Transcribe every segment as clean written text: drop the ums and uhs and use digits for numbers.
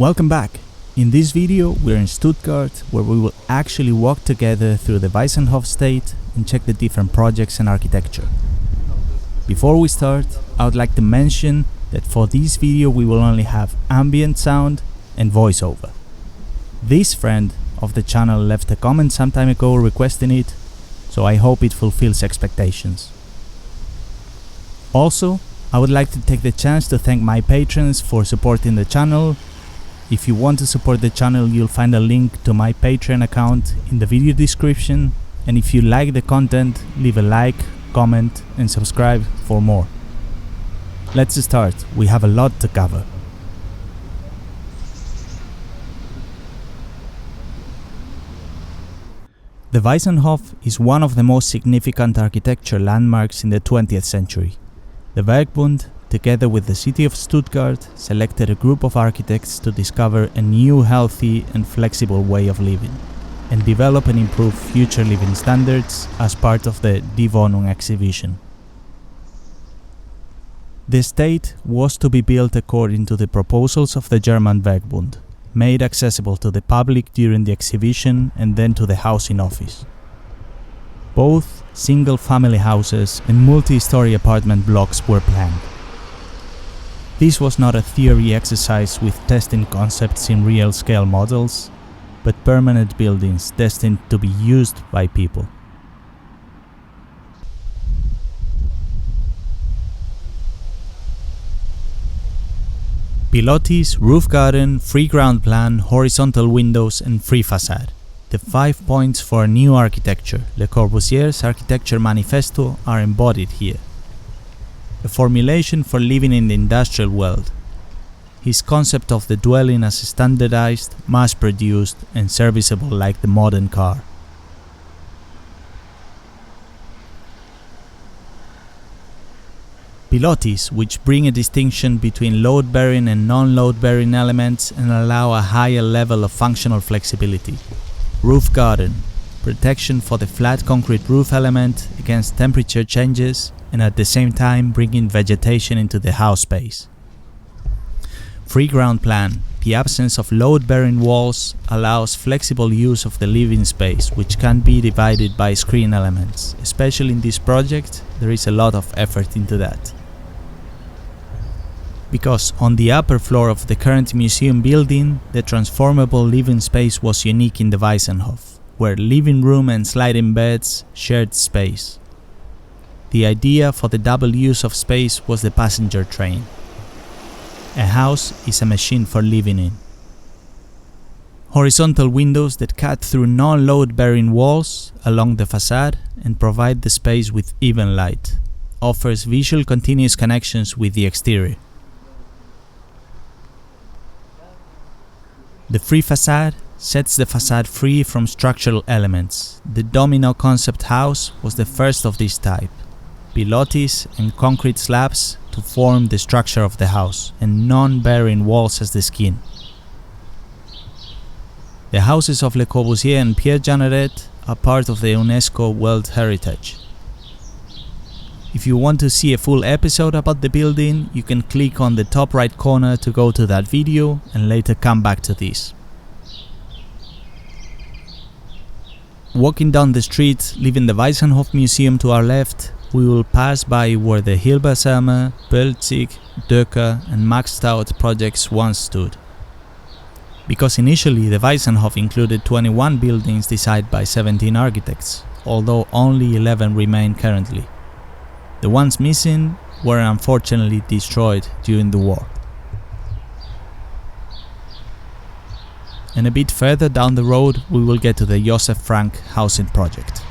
Welcome back. In this video we're in Stuttgart, where we will actually walk together through the Weissenhof estate and check the different projects and architecture. Before we start, I would like to mention that for this video we will only have ambient sound and voiceover. This friend of the channel left a comment some time ago requesting it, so I hope it fulfills expectations. Also, I would like to take the chance to thank my patrons for supporting the channel. If you want to support the channel, you'll find a link to my Patreon account in the video description, and if you like the content, leave a like, comment and subscribe for more. Let's start, we have a lot to cover. The Weissenhof is one of the most significant architecture landmarks in the 20th century. The Werkbund, together with the city of Stuttgart, selected a group of architects to discover a new, healthy and flexible way of living, and develop and improve future living standards as part of the Die Wohnung exhibition. The estate was to be built according to the proposals of the German Werkbund, made accessible to the public during the exhibition and then to the housing office. Both single-family houses and multi-story apartment blocks were planned. This was not a theory exercise with testing concepts in real-scale models, but permanent buildings destined to be used by people. Pilotti's roof garden, free ground plan, horizontal windows and free facade. The 5 points for a new architecture, Le Corbusier's architecture manifesto, are embodied here. A formulation for living in the industrial world. His concept of the dwelling as standardized, mass-produced and serviceable like the modern car. Pilottis, which bring a distinction between load-bearing and non-load-bearing elements and allow a higher level of functional flexibility. Roof garden, protection for the flat concrete roof element against temperature changes and at the same time bringing vegetation into the house space. Free ground plan, the absence of load-bearing walls allows flexible use of the living space, which can be divided by screen elements. Especially in this project, there is a lot of effort into that. Because on the upper floor of the current museum building, the transformable living space was unique in the Weissenhof, where living room and sliding beds shared space. The idea for the double use of space was the passenger train. A house is a machine for living in. Horizontal windows that cut through non-load-bearing walls along the facade and provide the space with even light, offers visual continuous connections with the exterior. The free facade sets the facade free from structural elements. The domino concept house was the first of this type. Pilottis and concrete slabs to form the structure of the house, and non-bearing walls as the skin. The houses of Le Corbusier and Pierre Jeanneret are part of the UNESCO World Heritage. If you want to see a full episode about the building, you can click on the top right corner to go to that video and later come back to this. Walking down the street, leaving the Weissenhof Museum to our left, we will pass by where the Hilbersheimer, Pölzig, Döcker and Max Stout projects once stood. Because initially the Weissenhof included 21 buildings designed by 17 architects, although only 11 remain currently. The ones missing were unfortunately destroyed during the war. And a bit further down the road we will get to the Josef Frank housing project.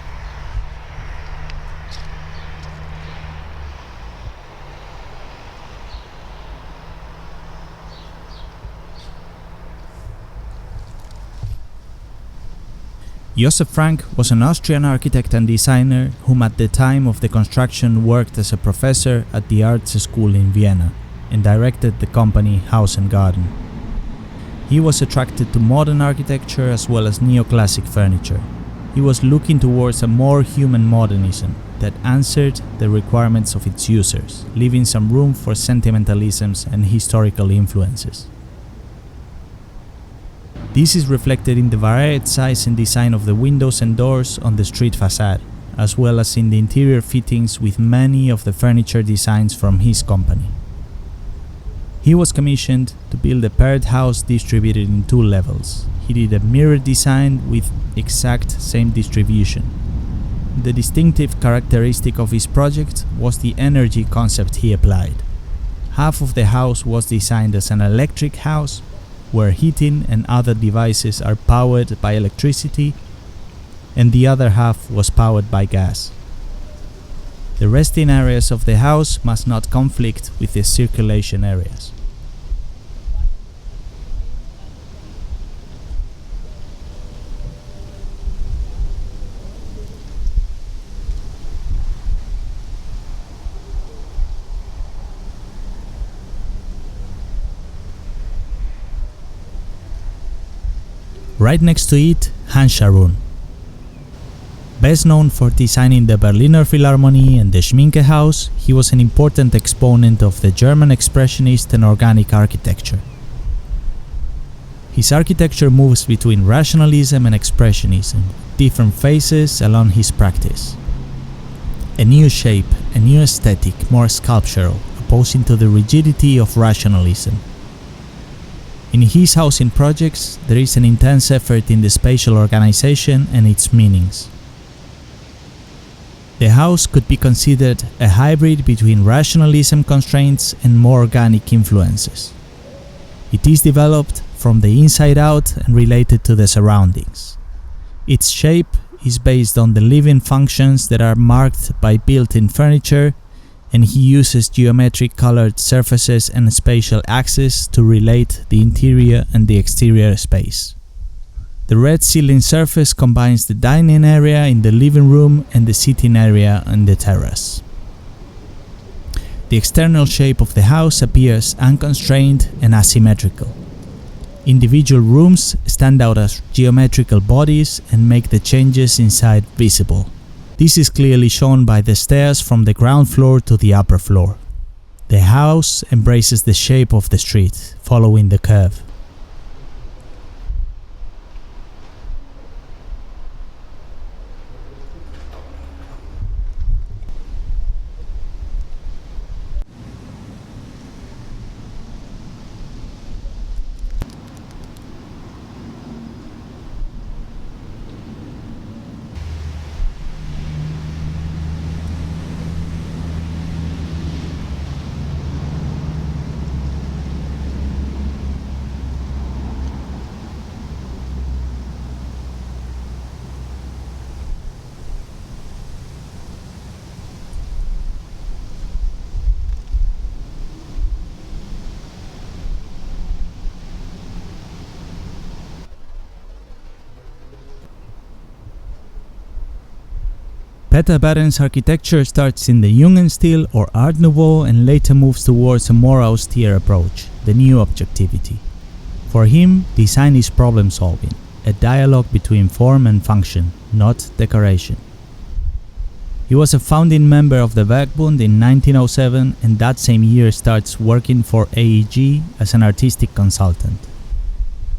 Josef Frank was an Austrian architect and designer whom at the time of the construction worked as a professor at the arts school in Vienna and directed the company House and Garden. He was attracted to modern architecture as well as neoclassic furniture. He was looking towards a more human modernism that answered the requirements of its users, leaving some room for sentimentalisms and historical influences. This is reflected in the varied size and design of the windows and doors on the street facade, as well as in the interior fittings with many of the furniture designs from his company. He was commissioned to build a paired house distributed in 2 levels. He did a mirror design with exact same distribution. The distinctive characteristic of his project was the energy concept he applied. Half of the house was designed as an electric house, where heating and other devices are powered by electricity, and the other half was powered by gas. The resting areas of the house must not conflict with the circulation areas. Right next to it, Scharoun. Best known for designing the Berliner Philharmonie and the Schminke House, he was an important exponent of the German expressionist and organic architecture. His architecture moves between rationalism and expressionism, different phases along his practice. A new shape, a new aesthetic, more sculptural, opposing to the rigidity of rationalism. In his housing projects, there is an intense effort in the spatial organization and its meanings. The house could be considered a hybrid between rationalism constraints and more organic influences. It is developed from the inside out and related to the surroundings. Its shape is based on the living functions that are marked by built-in furniture, and he uses geometric colored surfaces and spatial axes to relate the interior and the exterior space. The red ceiling surface combines the dining area in the living room and the sitting area on the terrace. The external shape of the house appears unconstrained and asymmetrical. Individual rooms stand out as geometrical bodies and make the changes inside visible. This is clearly shown by the stairs from the ground floor to the upper floor. The house embraces the shape of the street, following the curve. Peter Behrens' architecture starts in the Jugendstil or Art Nouveau and later moves towards a more austere approach, the new objectivity. For him, design is problem solving, a dialogue between form and function, not decoration. He was a founding member of the Werkbund in 1907 and that same year starts working for AEG as an artistic consultant.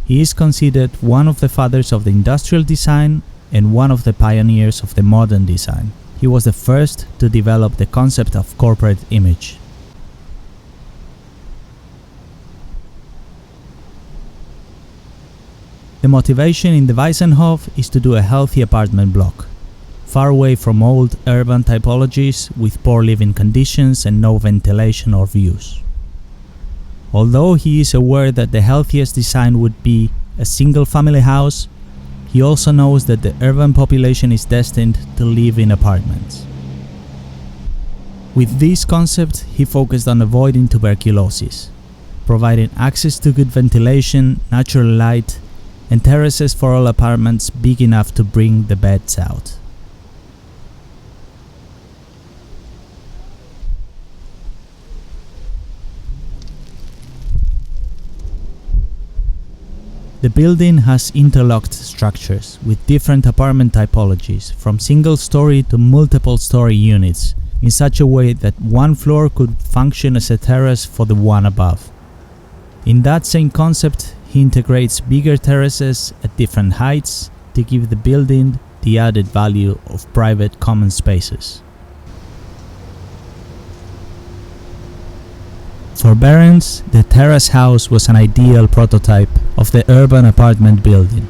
He is considered one of the fathers of the industrial design and one of the pioneers of the modern design. He was the first to develop the concept of corporate image. The motivation in the Weissenhof is to do a healthy apartment block, far away from old urban typologies with poor living conditions and no ventilation or views. Although he is aware that the healthiest design would be a single family house, he also knows that the urban population is destined to live in apartments. With this concept, he focused on avoiding tuberculosis, providing access to good ventilation, natural light, and terraces for all apartments big enough to bring the beds out. The building has interlocked structures with different apartment typologies, from single-story to multiple-story units, in such a way that one floor could function as a terrace for the one above. In that same concept, he integrates bigger terraces at different heights to give the building the added value of private common spaces. For Behrens, the terrace house was an ideal prototype of the urban apartment building.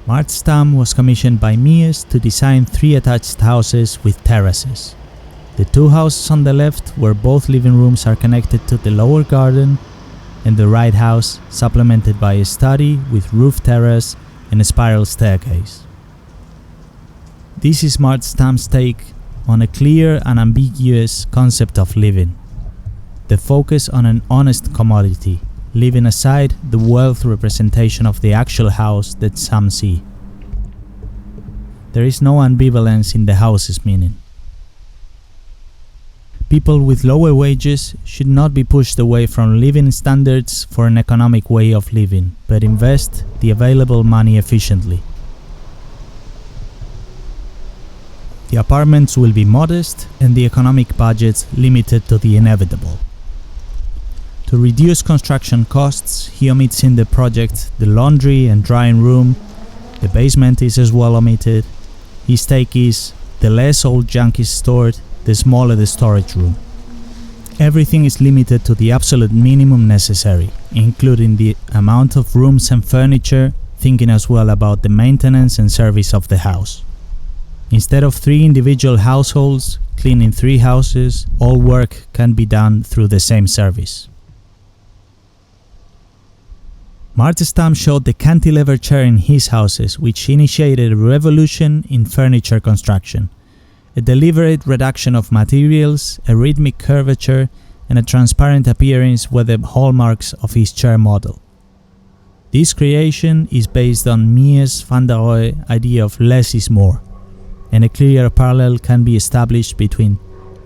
Mart Stam was commissioned by Mies to design 3 attached houses with terraces. The 2 houses on the left, where both living rooms are connected to the lower garden, and the right house, supplemented by a study with roof terrace and a spiral staircase. This is Mart Stam's take on a clear and ambiguous concept of living. The focus on an honest commodity, leaving aside the wealth representation of the actual house that some see. There is no ambivalence in the house's meaning. People with lower wages should not be pushed away from living standards for an economic way of living, but invest the available money efficiently. The apartments will be modest and the economic budgets limited to the inevitable. To reduce construction costs, he omits in the project the laundry and drying room. The basement is as well omitted. His take is, the less old junk is stored, the smaller the storage room. Everything is limited to the absolute minimum necessary, including the amount of rooms and furniture, thinking as well about the maintenance and service of the house. Instead of 3 individual households cleaning 3 houses, all work can be done through the same service. Mart Stam showed the cantilever chair in his houses, which initiated a revolution in furniture construction. A deliberate reduction of materials, a rhythmic curvature, and a transparent appearance were the hallmarks of his chair model. This creation is based on Mies van der Rohe's idea of less is more, and a clear parallel can be established between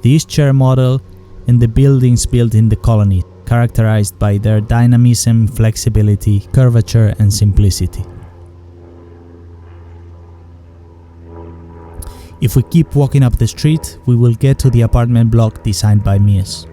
this chair model and the buildings built in the colony, characterized by their dynamism, flexibility, curvature, and simplicity. If we keep walking up the street, we will get to the apartment block designed by Mies.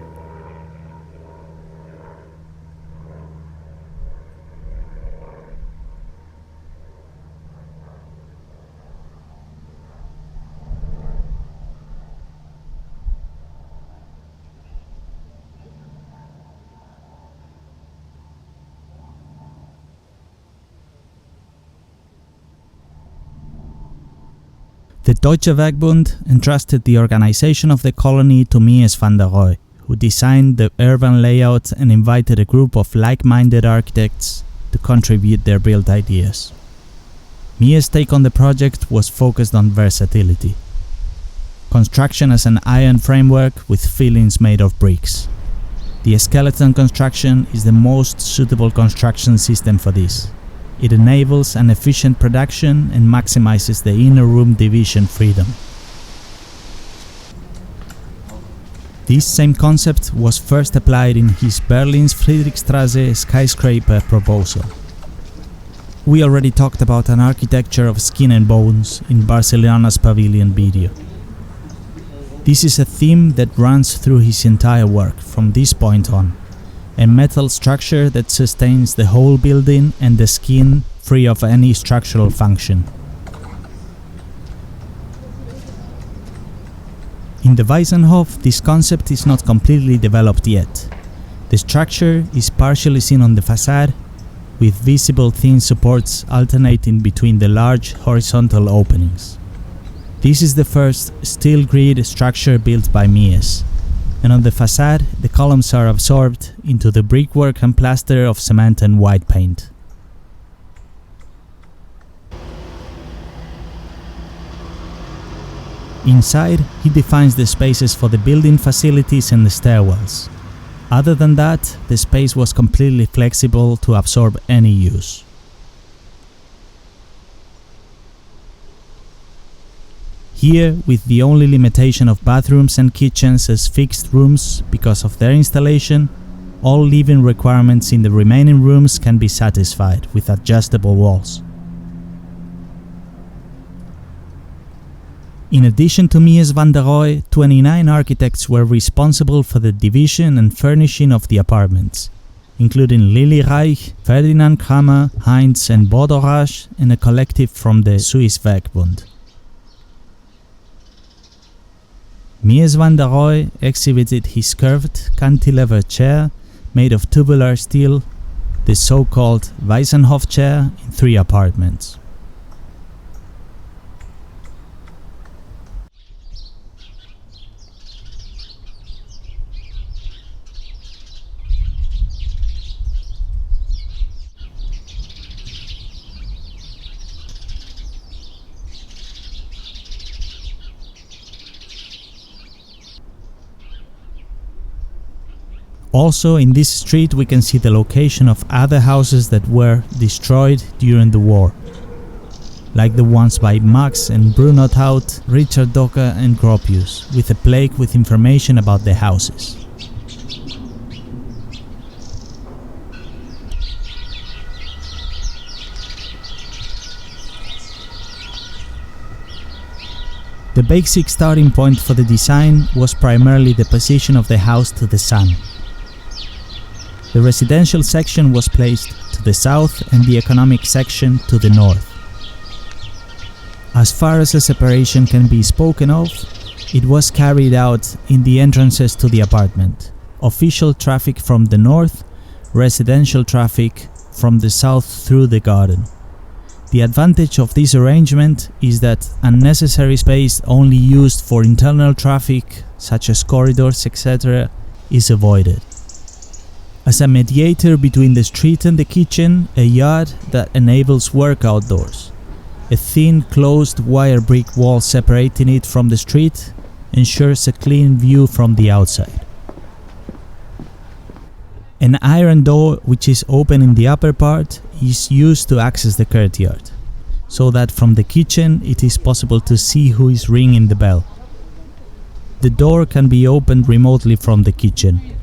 The Deutsche Werkbund entrusted the organization of the colony to Mies van der Rohe, who designed the urban layout and invited a group of like-minded architects to contribute their build ideas. Mies' take on the project was focused on versatility. Construction as an iron framework with fillings made of bricks. The skeleton construction is the most suitable construction system for this. It enables an efficient production and maximizes the inner room division freedom. This same concept was first applied in his Berlin's Friedrichstraße skyscraper proposal. We already talked about an architecture of skin and bones in Barcelona's pavilion video. This is a theme that runs through his entire work from this point on. A metal structure that sustains the whole building and the skin free of any structural function. In the Weissenhof, this concept is not completely developed yet. The structure is partially seen on the facade, with visible thin supports alternating between the large horizontal openings. This is the first steel grid structure built by Mies, and on the facade the columns are absorbed into the brickwork and plaster of cement and white paint. Inside, he defines the spaces for the building facilities and the stairwells. Other than that, the space was completely flexible to absorb any use. Here, with the only limitation of bathrooms and kitchens as fixed rooms because of their installation, all living requirements in the remaining rooms can be satisfied with adjustable walls. In addition to Mies van der Rohe, 29 architects were responsible for the division and furnishing of the apartments, including Lili Reich, Ferdinand Kramer, Heinz and Bodorasch, and a collective from the Swiss Werkbund. Mies van der Rohe exhibited his curved cantilever chair made of tubular steel, the so-called Weissenhof chair, in 3 apartments. Also, in this street we can see the location of other houses that were destroyed during the war, like the ones by Max and Bruno Taut, Richard Docker and Gropius, with a plaque with information about the houses. The basic starting point for the design was primarily the position of the house to the sun. The residential section was placed to the south and the economic section to the north. As far as a separation can be spoken of, it was carried out in the entrances to the apartment. Official traffic from the north, residential traffic from the south through the garden. The advantage of this arrangement is that unnecessary space only used for internal traffic, such as corridors, etc., is avoided. As a mediator between the street and the kitchen, a yard that enables work outdoors. A thin, closed wire brick wall separating it from the street ensures a clean view from the outside. An iron door, which is open in the upper part, is used to access the courtyard, so that from the kitchen it is possible to see who is ringing the bell. The door can be opened remotely from the kitchen,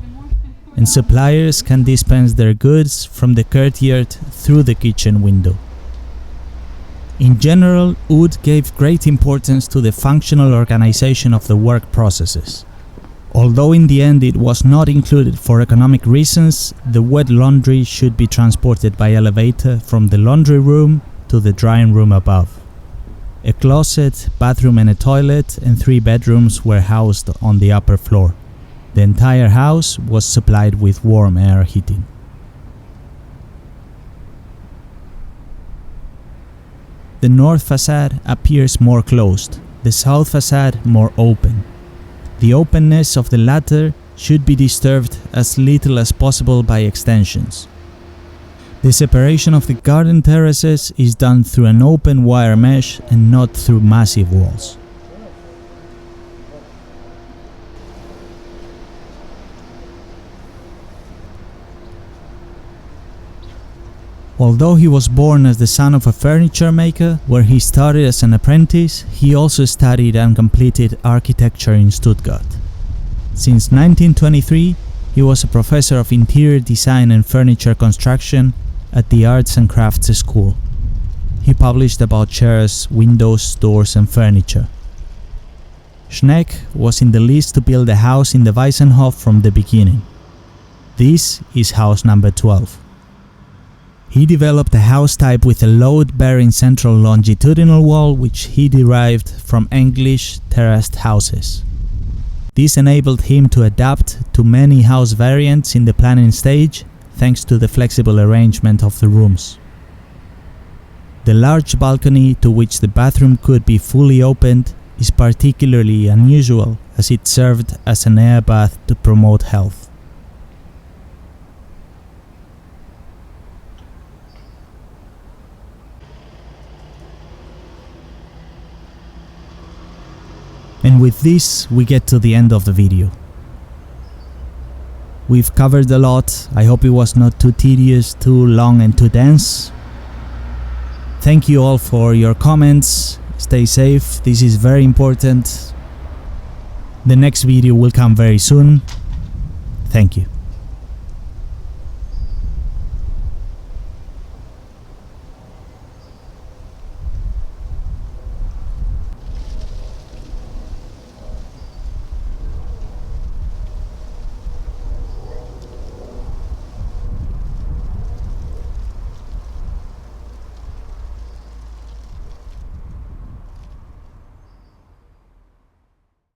and suppliers can dispense their goods from the courtyard through the kitchen window. In general, wood gave great importance to the functional organization of the work processes. Although in the end it was not included for economic reasons, the wet laundry should be transported by elevator from the laundry room to the drying room above. A closet, bathroom and a toilet and 3 bedrooms were housed on the upper floor. The entire house was supplied with warm air heating. The north facade appears more closed, the south facade more open. The openness of the latter should be disturbed as little as possible by extensions. The separation of the garden terraces is done through an open wire mesh and not through massive walls. Although he was born as the son of a furniture maker, where he started as an apprentice, he also studied and completed architecture in Stuttgart. Since 1923, he was a professor of interior design and furniture construction at the Arts and Crafts School. He published about chairs, windows, doors and furniture. Schneck was in the list to build a house in the Weissenhof from the beginning. This is house number 12. He developed a house type with a load-bearing central longitudinal wall which he derived from English terraced houses. This enabled him to adapt to many house variants in the planning stage, thanks to the flexible arrangement of the rooms. The large balcony to which the bathroom could be fully opened is particularly unusual, as it served as an air bath to promote health. And with this, we get to the end of the video. We've covered a lot. I hope it was not too tedious, too long and too dense. Thank you all for your comments. Stay safe, this is very important. The next video will come very soon. Thank you.